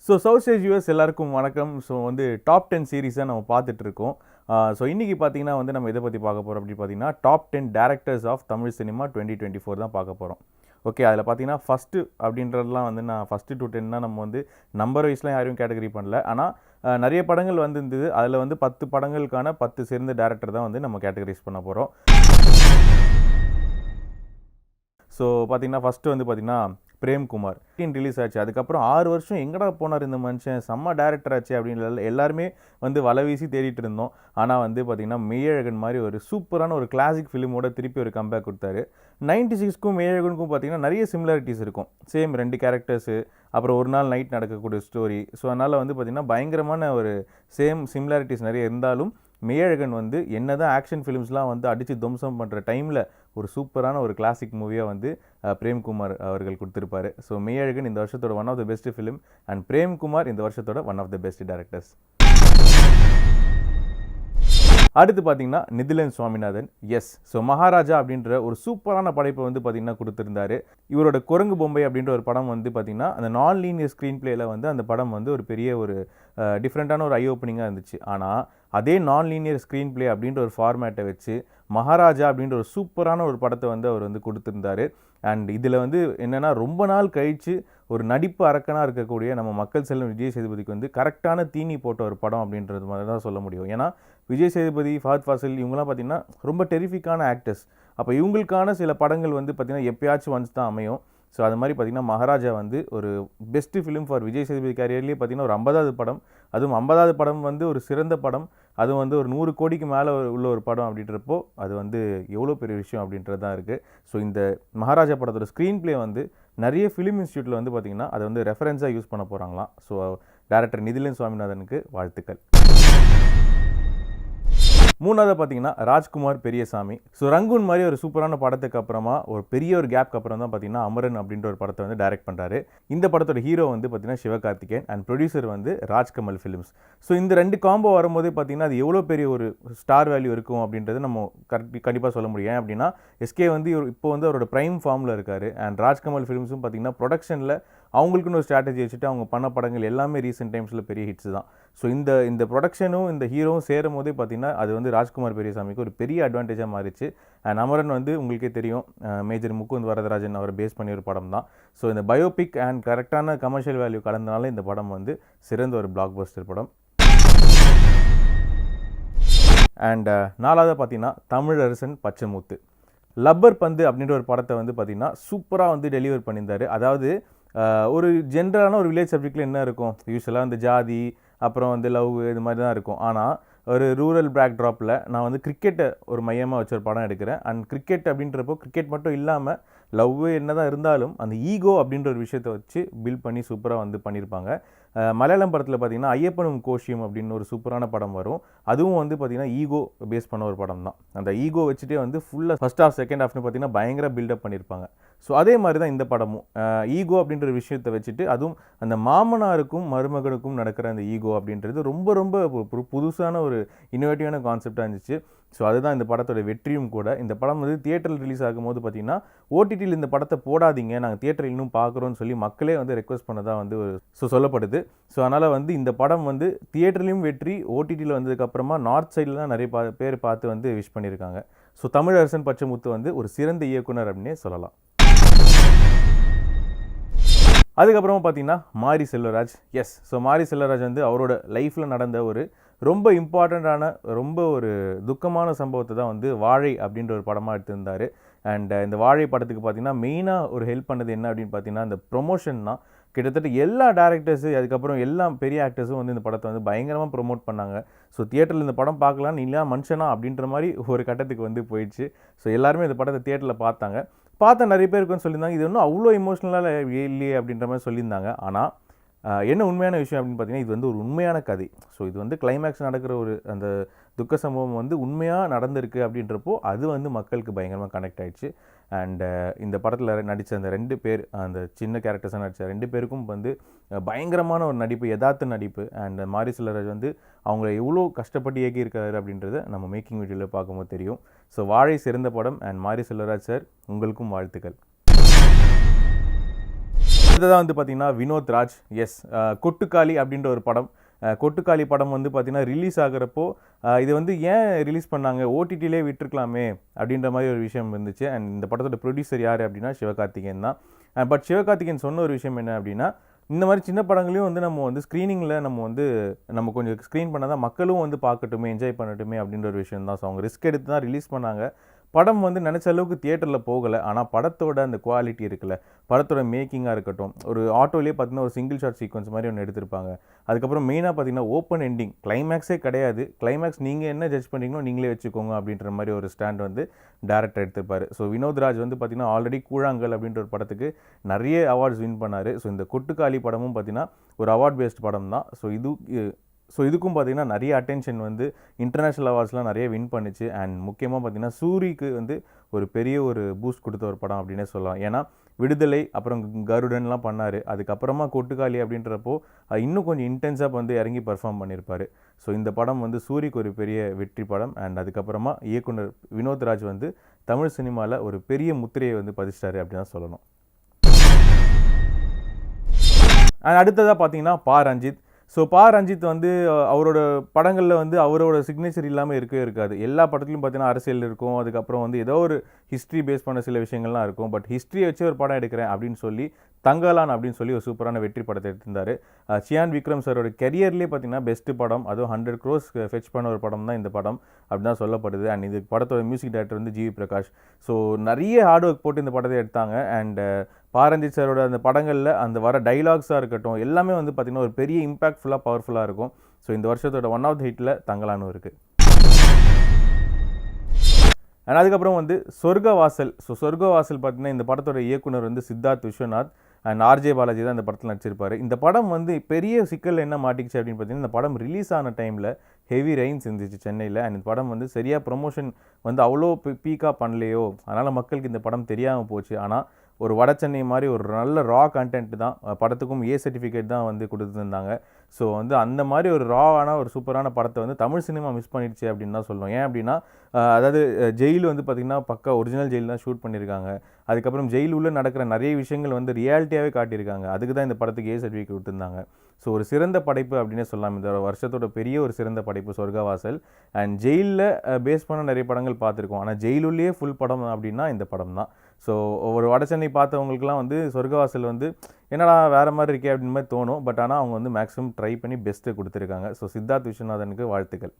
So south stage US எல்லாருக்கும் வணக்கம். So வந்து டாப் 10 சீரீஸை நம்ம பார்த்துட்டு இருக்கோம். ஸோ இன்றைக்கி பார்த்தீங்கன்னா வந்து நம்ம எதை பற்றி பார்க்க போகிறோம் அப்படின்னு பார்த்தீங்கன்னா top 10 directors of Tamil cinema 2024 தான் பார்க்க போகிறோம். ஓகே, அதில் பார்த்தீங்கன்னா ஃபஸ்ட்டு அப்படின்றதுலாம் வந்து நான் ஃபஸ்ட்டு டு 10 தான் நம்ம வந்து நம்பர் வைஸ்லாம் யாரையும் கேட்டகரி பண்ணல. ஆனால் நிறைய படங்கள் வந்து இருந்தது. அதில் வந்து 10 படங்களுக்கான 10 சேர்ந்த டேரக்டர் தான் வந்து நம்ம கேட்டகரைஸ் பண்ண போகிறோம். ஸோ பார்த்தீங்கன்னா ஃபஸ்ட்டு வந்து பார்த்தீங்கன்னா பிரேம்குமார் ரிலீஸ் ஆச்சு. அதுக்கப்புறம் 6 வருஷம் எங்கடா போனார் இந்த மனுஷன், செம்ம டேரக்டர் ஆச்சு அப்படின்னு எல்லாருமே வந்து வலை வீசி தேடிட்டு இருந்தோம். ஆனால் வந்து பார்த்திங்கன்னா மெய்யழகன் மாதிரி ஒரு சூப்பரான ஒரு கிளாசிக் ஃபிலிமோட திருப்பி ஒரு கம்பேக் கொடுத்தாரு. 96க்கும் மெய்யழகனுக்கும் பார்த்திங்கன்னா நிறைய சிமிலாரிட்டிஸ் இருக்கும். சேம் 2 கேரக்டர்ஸு, அப்புறம் ஒரு நாள் நைட் நடக்கக்கூடிய ஸ்டோரி. ஸோ அதனால் வந்து பார்த்திங்கன்னா பயங்கரமான ஒரு சிமிலாரிட்டிஸ் நிறைய இருந்தாலும் மெய்யழகன் வந்து என்ன தான் ஆக்ஷன் ஃபிலிம்ஸ்லாம் வந்து அடித்து துவம்சம் பண்ணுற டைமில் ஒரு சூப்பரான ஒரு கிளாசிக் மூவியாக வந்து பிரேம்குமார் அவர்கள் கொடுத்துருப்பாரு. ஸோ மெய்யழகன் இந்த வருஷத்தோட one of the best film and Premkumar இந்த வருஷத்தோட one of the best directors. அடுத்து பார்த்தீங்கன்னா நிதிலன் சுவாமிநாதன். எஸ், ஸோ மகாராஜா அப்படின்ற ஒரு சூப்பரான படைப்பை வந்து பார்த்திங்கன்னா கொடுத்துருந்தாரு. இவரோட குரங்கு பொம்மை அப்படின்ற ஒரு படம் வந்து பார்த்திங்கன்னா அந்த நான் லீனியர் ஸ்க்ரீன் பிளேயில் வந்து அந்த படம் வந்து ஒரு பெரிய ஒரு டிஃப்ரெண்ட்டான ஒரு ஐ ஓப்பனிங்காக இருந்துச்சு. ஆனால் அதே நான் லீனியர் ஸ்க்ரீன் பிளே அப்படின்ற ஒரு ஃபார்மேட்டை வச்சு மகாராஜா அப்படின்ற ஒரு சூப்பரான ஒரு படத்தை வந்து அவர் வந்து கொடுத்துருந்தாரு. அண்ட் இதில் வந்து என்னென்னா ரொம்ப நாள் கழித்து ஒரு நடிப்பு அரக்கனாக இருக்கக்கூடிய நம்ம மக்கள் செல்வம் விஜய் சேதுபதிக்கு வந்து கரெக்டான தீனி போட்ட ஒரு படம் அப்படின்றது மாதிரி தான் சொல்ல முடியும். ஏன்னா விஜய் சேதுபதி, ஃபஹத் ஃபாசில் இவங்கெல்லாம் பார்த்திங்கன்னா ரொம்ப டெரிஃபிக்கான ஆக்டர்ஸ். அப்போ இவங்களுக்கான சில படங்கள் வந்து பார்த்திங்கன்னா எப்பயாச்சும் ஒன்ஸ் தான் அமையும். ஸோ அது மாதிரி பார்த்திங்கன்னா மகாராஜா வந்து ஒரு best film for Vijay Sethupathi கேரியர்லேயே பார்த்திங்கன்னா ஒரு 50வது படம். அதுவும் 50வது படம் வந்து ஒரு சிறந்த படம். அதுவும் வந்து ஒரு 100 கோடிக்கு மேலே உள்ள ஒரு படம் அப்படின்றப்போ அது வந்து எவ்வளோ பெரிய விஷயம் அப்படின்றது தான் இருக்குது. ஸோ இந்த மகாராஜா படத்தோட ஸ்க்ரீன் பிளே வந்து நிறைய ஃபிலிம் இன்ஸ்டியூட்டில் வந்து பார்த்திங்கன்னா அதை வந்து ரெஃபரன்ஸாக யூஸ் பண்ண போகிறாங்களாம். ஸோ டைரக்டர் நிதிலன் சுவாமிநாதனுக்கு வாழ்த்துக்கள். மூணாவது பார்த்தீங்கன்னா ராஜ்குமார் பெரியசாமி. ஸோ ரங்கூன் மாதிரி ஒரு சூப்பரான படத்துக்கு அப்புறமா ஒரு பெரிய ஒரு கேப்க்கு அப்புறம் தான் பார்த்தீங்கன்னா அமரன் அப்படின்ற ஒரு படத்தை வந்து டைரக்ட் பண்ணுறாரு. இந்த படத்தோட ஹீரோ வந்து பார்த்தீங்கன்னா சிவகார்த்திகேயன் அண்ட் ப்ரொடியூசர் வந்து ராஜ்கமல் ஃபிலிம்ஸ். ஸோ இந்த 2 காம்போ வரும்போதே பார்த்தீங்கன்னா அது எவ்வளோ பெரிய ஒரு ஸ்டார் வேல்யூ இருக்கும் அப்படின்றது நம்ம கண்டிப்பாக சொல்ல முடியும். ஏன் அப்படின்னா எஸ்கே வந்து இப்போ வந்து அவரோட ப்ரைம் ஃபார்மில் இருக்கார். அண்ட் ராஜ்கமல் ஃபிலிம்ஸும் பார்த்தீங்கன்னா ப்ரொடக்ஷனில் அவங்களுக்குன்னு ஒரு ஸ்ட்ராட்டஜி வச்சுட்டு அவங்க பண்ண படங்கள் எல்லாமே ரீசெண்ட் டைம்ஸில் பெரிய ஹிட்ஸ் தான். ஸோ இந்த ப்ரொடக்ஷனும் இந்த ஹீரோவும் சேரும் போதே பார்த்தீங்கன்னா அது வந்து ராஜ்குமார் பெரியசாமிக்கு ஒரு பெரிய அட்வான்டேஜாக மாறிச்சு. அண்ட் அமரன் வந்து உங்களுக்கே தெரியும், மேஜர் முகுந்த் வரதராஜன் அவரை பேஸ் பண்ணி ஒரு படம் தான். ஸோ இந்த பயோபிக் அண்ட் கரெக்டான கமர்ஷியல் வேல்யூ கலந்தனால இந்த படம் வந்து சிறந்த ஒரு பிளாக் பஸ்டர் படம். அண்ட் 4வது பார்த்தீங்கன்னா தமிழரசன் பச்சைமுத்து. லப்பர் பந்து அப்படின்ற ஒரு படத்தை வந்து பார்த்திங்கன்னா சூப்பராக வந்து டெலிவர் பண்ணியிருந்தார். அதாவது ஒரு ஜென்ரலான ஒரு வில்லேஜ் சப்ஜெக்டில் என்ன இருக்கும், யூஸ்வலாக இந்த ஜாதி அப்புறம் வந்து லவ் இது மாதிரி தான் இருக்கும். ஆனால் ஒரு ரூரல் பேக் ட்ராப்பில் நான் வந்து கிரிக்கெட்டை ஒரு மையமாக வச்சு ஒரு படம் எடுக்கிறேன். அண்ட் கிரிக்கெட் அப்படின்றப்போ கிரிக்கெட் மட்டும் இல்லாமல் லவ் என்ன தான் இருந்தாலும் அந்த ஈகோ அப்படின்ற ஒரு விஷயத்தை வச்சு பில்ட் பண்ணி சூப்பராக வந்து பண்ணியிருப்பாங்க. மலையாளம் படத்தில் பார்த்திங்கன்னா ஐயப்பனும் கோஷியம் அப்படின்னு ஒரு சூப்பரான படம் வரும். அதுவும் வந்து பார்த்திங்கன்னா ஈகோ பேஸ் பண்ண ஒரு படம் தான். அந்த ஈகோ வச்சுட்டே வந்து ஃபுல்லாக ஃபஸ்ட் ஹாஃப் செகண்ட் ஹாஃப்னு பார்த்திங்கன்னா பயங்கர பில்டப் பண்ணியிருப்பாங்க. ஸோ அதே மாதிரி தான் இந்த படமும் ஈகோ அப்படின்ற ஒரு விஷயத்தை வச்சுட்டு அதுவும் அந்த மாமனாருக்கும் மருமகனுக்கும் நடக்கிற அந்த ஈகோ அப்படின்றது ரொம்ப ரொம்ப புதுசான ஒரு இன்னோவேட்டிவான கான்செப்டாக இருந்துச்சு. ஸோ அதுதான் இந்த படத்தோட வெற்றியும் கூட. இந்த படம் வந்து தியேட்டரில் ரிலீஸ் ஆகும்போது பார்த்திங்கன்னா ஓடிடியில் இந்த படத்தை போடாதீங்க, நாங்கள் தியேட்டரில் இன்னும் பார்க்குறோன்னு சொல்லி மக்களே வந்து ரெக்வஸ்ட் பண்ணதாக வந்து சொல்லப்படுது. ஸோ அதனால் வந்து இந்த படம் வந்து தியேட்டர்லேயும் வெற்றி, ஓடிடியில் வந்ததுக்கப்புறமா நார்த் சைடில் தான் நிறைய பேர் பார்த்து வந்து விஷ் பண்ணியிருக்காங்க. ஸோ தமிழரசன் பச்சைமுத்து வந்து ஒரு சிறந்த இயக்குனர் அப்படின்னே சொல்லலாம். அதுக்கப்புறமா பார்த்தீங்கன்னா மாரி செல்வராஜ். எஸ், ஸோ மாரி செல்வராஜ் வந்து அவரோட லைஃப்பில் நடந்த ஒரு ரொம்ப இம்பார்ட்டண்ட்டான ரொம்ப ஒரு துக்கமான சம்பவத்தை தான் வந்து வாழை அப்படின்ற ஒரு படமாக எடுத்திருந்தார். அண்ட் இந்த வாழை படத்துக்கு பார்த்திங்கன்னா மெயினாக ஒரு ஹெல்ப் பண்ணது என்ன அப்படின்னு பார்த்தீங்கன்னா இந்த ப்ரொமோஷன் தான். கிட்டத்தட்ட எல்லா டேரக்டர்ஸு அதுக்கப்புறம் எல்லா பெரிய ஆக்டர்ஸும் வந்து இந்த படத்தை வந்து பயங்கரமாக ப்ரொமோட் பண்ணாங்க. ஸோ தியேட்டரில் இந்த படம் பார்க்கலாம், நீ இல்லையா மனுஷனா அப்படின்ற மாதிரி ஒரு கட்டத்துக்கு வந்து போயிடுச்சு. ஸோ எல்லாருமே இந்த படத்தை தியேட்டரில் பார்த்த நிறைய பேருக்கு வந்து சொல்லியிருந்தாங்க இது ஒன்றும் அவ்வளோ இமோஷ்னலாக இல்லையே அப்படின்ற மாதிரி சொல்லியிருந்தாங்க. ஆனால் என்ன உண்மையான விஷயம் அப்படின்னு பார்த்தீங்கன்னா இது வந்து ஒரு உண்மையான கதை. ஸோ இது வந்து கிளைமேக்ஸ் நடக்கிற ஒரு அந்த துக்க சம்பவம் வந்து உண்மையாக நடந்திருக்கு அப்படின்றப்போ அது வந்து மக்களுக்கு பயங்கரமாக கனெக்ட் ஆகிடுச்சு. அண்டு இந்த படத்தில் நடித்த அந்த 2 பேர், அந்த சின்ன கேரக்டர்ஸாக நடித்த 2 பேருக்கும் வந்து பயங்கரமான ஒரு நடிப்பு, யதார்த்த நடிப்பு. அண்ட் மாரி செல்வராஜ் வந்து அவங்கள எவ்வளோ கஷ்டப்பட்டு இயக்கியிருக்காரு அப்படின்றத நம்ம மேக்கிங் வீடியோவில் பார்க்கும்போது தெரியும். ஸோ வாழை சிறந்த படம் அண்ட் மாரி செல்வராஜ் சார் உங்களுக்கும் வாழ்த்துக்கள். இதுதான் வந்து பார்த்தீங்கன்னா வினோத் ராஜ். எஸ், கொட்டுக்காளி அப்படின்ற ஒரு படம். கொட்டுக்காளி படம் வந்து பார்த்தீங்கன்னா ரிலீஸ் ஆகிறப்போ இது வந்து ஏன் ரிலீஸ் பண்ணாங்க, ஓடிடிலே விட்டுருக்கலாமே அப்படின்ற மாதிரி ஒரு விஷயம் இருந்துச்சு. அண்ட் இந்த படத்தோட ப்ரொடியூசர் யார் அப்படின்னா சிவகார்த்திகேயன் தான். பட் சிவகார்த்திகேயன் சொன்ன ஒரு விஷயம் என்ன அப்படின்னா, இந்த மாதிரி சின்ன படங்களையும் வந்து நம்ம வந்து ஸ்க்ரீனிங்கில் நம்ம கொஞ்சம் ஸ்க்ரீன் பண்ணால் தான் மக்களும் வந்து பார்க்கட்டுமே, என்ஜாய் பண்ணட்டுமே அப்படின்ற ஒரு விஷயம் தான். ஸோ அவங்க ரிஸ்க் எடுத்து தான் ரிலீஸ் பண்ணாங்க. படம் வந்து நினச்ச அளவுக்கு தியேட்டரில் போகலை. ஆனால் படத்தோட அந்த குவாலிட்டி இருக்குல்ல, படத்தோட மேக்கிங்காக இருக்கட்டும், ஒரு ஆட்டோலேயே பார்த்தீங்கன்னா ஒரு சிங்கிள் ஷாட் சீக்வன்ஸ் மாதிரி ஒன்று எடுத்திருப்பாங்க. அதுக்கப்புறம் மெயினாக பார்த்தீங்கன்னா ஓப்பன் எண்டிங், கிளைமேக்ஸே கிடையாது. கிளைமேக்ஸ் நீங்கள் என்ன ஜட்ஜ் பண்ணுறீங்களோ நீங்களே வச்சுக்கோங்க அப்படின்ற மாதிரி ஒரு ஸ்டாண்ட் வந்து டேரக்டர் எடுத்திருப்பாரு. ஸோ வினோத் ராஜ் வந்து பார்த்தீங்கன்னா ஆல்ரெடி கூழாங்கல் அப்படின்ற ஒரு படத்துக்கு நிறைய அவார்ட்ஸ் வின் பண்ணார். ஸோ இந்த கொட்டுக்காளி படமும் பார்த்தீங்கன்னா ஒரு அவார்ட் பேஸ்ட் படம் தான். ஸோ இதுக்கும் பார்த்தீங்கன்னா நிறைய அட்டென்ஷன் வந்து இன்டர்நேஷ்னல் அவார்ட்ஸ்லாம் நிறைய வின் பண்ணிச்சு. அண்ட் முக்கியமாக பார்த்தீங்கன்னா சூரிக்கு வந்து ஒரு பெரிய ஒரு பூஸ்ட் கொடுத்த ஒரு படம் அப்படின்னே சொல்லலாம். ஏன்னா விடுதலை, அப்புறம் கருடன்லாம் பண்ணார். அதுக்கப்புறமா கொட்டுக்காளி அப்படின்றப்போ இன்னும் கொஞ்சம் இன்டென்ஸாக வந்து இறங்கி பர்ஃபார்ம் பண்ணியிருப்பார். ஸோ இந்த படம் வந்து சூரிக்கு ஒரு பெரிய வெற்றி படம். அண்ட் அதுக்கப்புறமா இயக்குனர் வினோத் ராஜ் வந்து தமிழ் சினிமாவில் ஒரு பெரிய முத்திரையை வந்து பதிச்சிட்டாரு அப்படின்னு தான் சொல்லணும். அண்ட் அடுத்ததாக பார்த்தீங்கன்னா பா ரஞ்சித். ஸோ பா ரஞ்சித் வந்து அவரோட படங்களில் வந்து அவரோட சிக்னேச்சர் இல்லாமல் இருக்கவே இருக்காது. எல்லா படத்துலையும் பார்த்தீங்கன்னா அரசியல் இருக்கும், அதுக்கப்புறம் வந்து ஏதோ ஒரு ஹிஸ்ட்ரி பேஸ் பண்ண சில விஷயங்கள்லாம் இருக்கும். பட் ஹிஸ்ட்ரியை வச்சு ஒரு படம் எடுக்கிறேன் அப்படின்னு சொல்லி தங்கலான் அப்படின்னு சொல்லி ஒரு சூப்பரான வெற்றி படத்தை எடுத்திருந்தார். சியான் விக்ரம் சாரோட கெரியர்லேயே பார்த்தீங்கன்னா பெஸ்ட்டு படம், அதுவும் 100 crores ஃபெச் பண்ண ஒரு படம் தான் இந்த படம் அப்படி தான் சொல்லப்படுது. அண்ட் இது படத்தோட மியூசிக் டைரக்டர் வந்து ஜிவி பிரகாஷ். ஸோ நிறைய ஹார்ட் ஒர்க் போட்டு இந்த படத்தை எடுத்தாங்க. அண்ட் பாரஞ்சித் சாரோட அந்த படங்களில் அந்த வர டைலாக்ஸாக இருக்கட்டும் எல்லாமே வந்து பார்த்திங்கன்னா ஒரு பெரிய இம்பாக்ட்ஃபுல்லாக பவர்ஃபுல்லாக இருக்கும். ஸோ இந்த வருஷத்தோட ஒன் ஆஃப் த ஹிட்டில் தங்கலானும் இருக்குது. அண்ட் அதுக்கப்புறம் வந்து சொர்க்கவாசல். ஸோ சொர்க்கவாசல் பார்த்திங்கன்னா இந்த படத்தோட இயக்குனர் வந்து சித்தார்த் விஸ்வநாத் அண்ட் ஆர்ஜே பாலாஜி தான் இந்த படத்தில் நடிச்சிருப்பார். இந்த படம் வந்து பெரிய சிக்கல் என்ன மாட்டிக்கிச்சு அப்படின்னு பார்த்தீங்கன்னா, இந்த படம் ரிலீஸ் ஆன டைமில் ஹெவி ரெயின்ஸ் இருந்துச்சு சென்னையில். அண்ட் இந்த படம் வந்து சரியாக ப்ரொமோஷன் வந்து அவ்வளோ பீக்காக பண்ணலையோ, அதனால் மக்களுக்கு இந்த படம் தெரியாமல் போச்சு. ஆனால் ஒரு வட சென்னை மாதிரி ஒரு நல்ல ரா கண்டென்ட் தான், படத்துக்கும் ஏ சர்டிஃபிகேட் தான் வந்து கொடுத்துருந்தாங்க. ஸோ வந்து அந்த மாதிரி ஒரு ராவான ஒரு சூப்பரான படத்தை வந்து தமிழ் சினிமா மிஸ் பண்ணிடுச்சு அப்படின்னு தான் சொல்லுவோம். ஏன் அப்படின்னா அதாவது ஜெயில் வந்து பார்த்திங்கன்னா பக்கா ஒரிஜினல் ஜெயில் தான் ஷூட் பண்ணியிருக்காங்க. அதுக்கப்புறம் ஜெயில் உள்ள நடக்கிற நிறைய விஷயங்கள் வந்து ரியாலிட்டியாகவே காட்டியிருக்காங்க. அதுக்கு தான் இந்த படத்துக்கு ஏ சர்டிஃபிகேட் கொடுத்துருந்தாங்க. ஸோ ஒரு சிறந்த படைப்பு அப்படின்னே சொல்லலாம். இந்த வருஷத்தோட பெரிய ஒரு சிறந்த படைப்பு சொர்க்கவாசல். அண்ட் ஜெயிலில் பேஸ் பண்ண நிறைய படங்கள் பார்த்துருக்கோம், ஆனால் ஜெயிலுள்ளேயே ஃபுல் படம் அப்படின்னா இந்த படம் தான். ஸோ ஒரு வட சென்னை பார்த்தவங்களுக்குலாம் வந்து சொர்க்கவாசல் வந்து என்னடா வேறு மாதிரி இருக்கே அப்படின்னு மாதிரி தோணும். பட் ஆனால் அவங்க வந்து மேக்ஸிமம் ட்ரை பண்ணி பெஸ்ட்டு கொடுத்துருக்காங்க. ஸோ சித்தார்த் விஸ்வநாதனுக்கு வாழ்த்துக்கள்.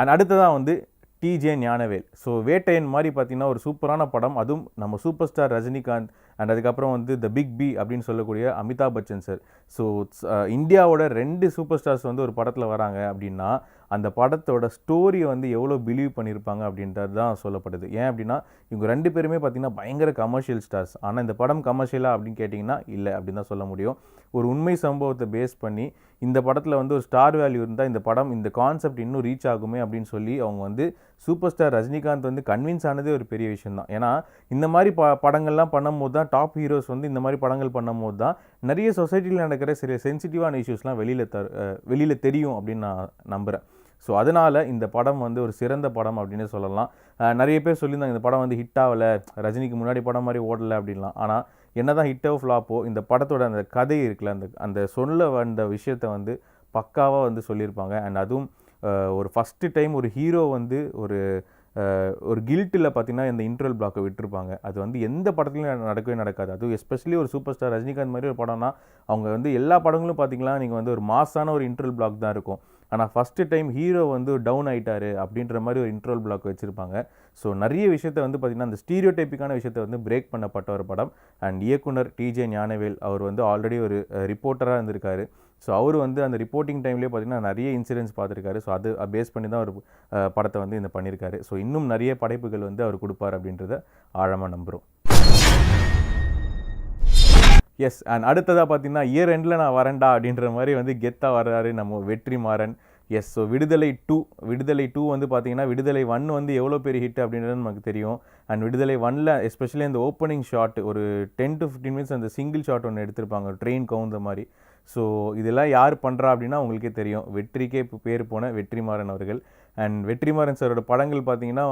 அண்ட் அடுத்ததான் வந்து டிஜே ஞானவேல். ஸோ வேட்டையன் மாதிரி பார்த்திங்கன்னா ஒரு சூப்பரான படம், அதுவும் நம்ம சூப்பர் ஸ்டார் ரஜினிகாந்த் அண்ட் அதுக்கப்புறம் வந்து த பிக் பி அப்படின்னு சொல்லக்கூடிய அமிதாப் பச்சன் சார். ஸோ இந்தியாவோட 2 சூப்பர் ஸ்டார்ஸ் வந்து ஒரு படத்தில் வராங்க அப்படின்னா அந்த படத்தோட ஸ்டோரியை வந்து எவ்வளோ பிலீவ் பண்ணியிருப்பாங்க அப்படின்றது தான் சொல்லப்படுது. ஏன் அப்படின்னா இவங்க 2 பேருமே பார்த்திங்கன்னா பயங்கர கமர்ஷியல் ஸ்டார்ஸ். ஆனால் இந்த படம் கமர்ஷியலாக அப்படின்னு கேட்டிங்கன்னா இல்லை அப்படின்னு தான் சொல்ல முடியும். ஒரு உண்மை சம்பவத்தை பேஸ் பண்ணி இந்த படத்தில் வந்து ஒரு ஸ்டார் வேல்யூ இருந்தால் இந்த படம் இந்த கான்செப்ட் இன்னும் ரீச் ஆகுமே அப்படின்னு சொல்லி அவங்க வந்து சூப்பர் ஸ்டார் ரஜினிகாந்த் வந்து கன்வின்ஸ் ஆனதே ஒரு பெரிய விஷயம் தான். ஏன்னா இந்த மாதிரி படங்கள்லாம் பண்ணும்போது தான் டாப் ஹீரோஸ் வந்து இந்த மாதிரி படங்கள் பண்ணும்போது தான் நிறைய சொசைட்டியில் நடக்கிற சில சென்சிட்டிவான இஷ்யூஸ்லாம் வெளியில் தெரியும் அப்படின்னு நான் நம்புகிறேன். ஸோ அதனால் இந்த படம் வந்து ஒரு சிறந்த படம் அப்படின்னு சொல்லலாம். நிறைய பேர் சொல்லியிருந்தாங்க இந்த படம் வந்து ஹிட் ஆகலை, ரஜினிக்கு முன்னாடி படம் மாதிரி ஓடலை அப்படின்லாம். ஆனால் என்ன தான் ஹிட்டோ ஃப்ளாப்போ இந்த படத்தோட அந்த கதை இருக்குல்ல, அந்த சொல்ல வந்த விஷயத்தை வந்து பக்காவாக வந்து சொல்லியிருப்பாங்க. அண்ட் அதுவும் ஒரு ஃபஸ்ட்டு டைம் ஒரு ஹீரோ வந்து ஒரு கில்ட்டில் பார்த்திங்கன்னா இந்த இன்ட்ரல் பிளாக்கை விட்டுருப்பாங்க. அது வந்து எந்த படத்துலையும் நடக்கவே நடக்காது. அதுவும் எஸ்பெஷலி ஒரு சூப்பர் ஸ்டார் ரஜினிகாந்த் மாதிரி ஒரு படம்னா அவங்க வந்து எல்லா படங்களும் பார்த்திங்கன்னா நீங்கள் வந்து ஒரு மாஸான ஒரு இன்ட்ரல் பிளாக் தான் இருக்கும். ஆனால் ஃபஸ்ட்டு டைம் ஹீரோ வந்து டவுன் ஆகிட்டாரு அப்படின்ற மாதிரி ஒரு இன்ட்ரோல் பிளாக் வச்சுருப்பாங்க. ஸோ நிறைய விஷயத்தை வந்து பார்த்திங்கன்னா அந்த ஸ்டீரியோ டைப்பிக்கான விஷயத்தை வந்து பிரேக் பண்ணப்பட்ட ஒரு படம். அண்ட் இயக்குனர் டிஜே ஞானவேல் அவர் வந்து ஆல்ரெடி ஒரு ரிப்போர்ட்டராக இருந்திருக்காரு. ஸோ அவர் வந்து அந்த ரிப்போர்ட்டிங் டைம்லேயே பார்த்திங்கன்னா நிறைய இன்சிடென்ட்ஸ் பார்த்துருக்காரு. ஸோ அது பேஸ் பண்ணி தான் ஒரு படத்தை வந்து இந்த பண்ணியிருக்காரு. ஸோ இன்னும் நிறைய படைப்புகள் வந்து அவர் கொடுப்பார் அப்படின்றத ஆழமாக நம்புகிறோம். எஸ், அண்ட் அடுத்ததாக பார்த்தீங்கன்னா இயர் எண்டில் நான் வரேன்டா அப்படின்ற மாதிரி வந்து கெத்தாக வர்றாரு நம்ம வெற்றிமாறன். எஸ், ஸோ விடுதலை 2 வந்து பார்த்தீங்கன்னா விடுதலை 1 வந்து எவ்வளோ பெரிய ஹிட் அப்படின்றது நமக்கு தெரியும். அண்ட் விடுதலை 1ல் எஸ்பெஷலி அந்த ஓப்பனிங் ஷாட் ஒரு 10 to 15 minutes அந்த சிங்கிள் ஷாட் ஒன்று எடுத்திருப்பாங்க, ட்ரெயின் கவுந்த மாதிரி. ஸோ இதெல்லாம் யார் பண்ணுறா அப்படின்னா உங்களுக்கே தெரியும், வெற்றிக்கே இப்போ பேர் போன வெற்றிமாறன் அவர்கள். அண்ட் வெற்றிமாறன் சாரோட படங்கள் பார்த்தீங்கன்னா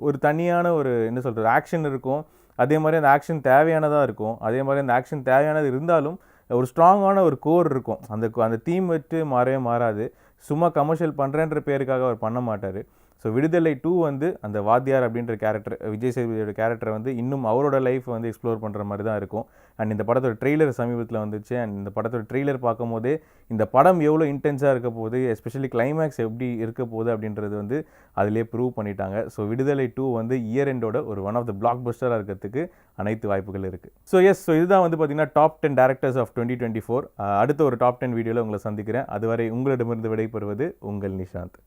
ஒரு தனியான ஒரு என்ன சொல்கிறது ஆக்ஷன் இருக்கும். அதே மாதிரி அந்த ஆக்ஷன் தேவையானதாக இருக்கும். அதே மாதிரி அந்த ஆக்ஷன் தேவையானது இருந்தாலும் ஒரு ஸ்ட்ராங்கான ஒரு கோர் இருக்கும். அந்த தீம் விட்டு மாறவே மாறாது. சும்மா கமர்ஷியல் பண்ணுறேன்ற பேருக்காக அவர் பண்ண மாட்டார். ஸோ விடுதலை 2 வந்து அந்த வாத்தியார் அப்படின்ற கேரக்டர், விஜய் சேதுபதியோட கேரக்டரை வந்து இன்னும் அவரோட லைஃப் வந்து எக்ஸ்ப்ளோர் பண்ணுற மாதிரி தான் இருக்கும். அண்ட் இந்த படத்தோட ட்ரெய்லர் சமீபத்தில் வந்துச்சு. அண்ட் இந்த படத்தோட ட்ரெய்லர் பார்க்கும் போதே இந்த படம் எவ்வளோ இன்டென்ஸாக இருக்க போகுது, எஸ்பெஷலி கிளைமேக்ஸ் எப்படி இருக்க போகுது அப்படின்றது வந்து அதிலே ப்ரூவ் பண்ணிட்டாங்க. ஸோ விடுதலை 2 வந்து இயர் எண்டோட ஒரு ஒன் ஆஃப் த பிளாக் பஸ்டராக இருக்கிறதுக்கு அனைத்து வாய்ப்புகள் இருக்குது. ஸோ இதுதான் வந்து பார்த்தீங்கன்னா டாப் 10 டேரக்டர்ஸ் ஆஃப் 2024. அடுத்த ஒரு டாப் 10 வீடியோவில் உங்களை சந்திக்கிறேன். அதுவரை உங்களிடமிருந்து விடைபெறுவது உங்கள் நிஷாந்த்.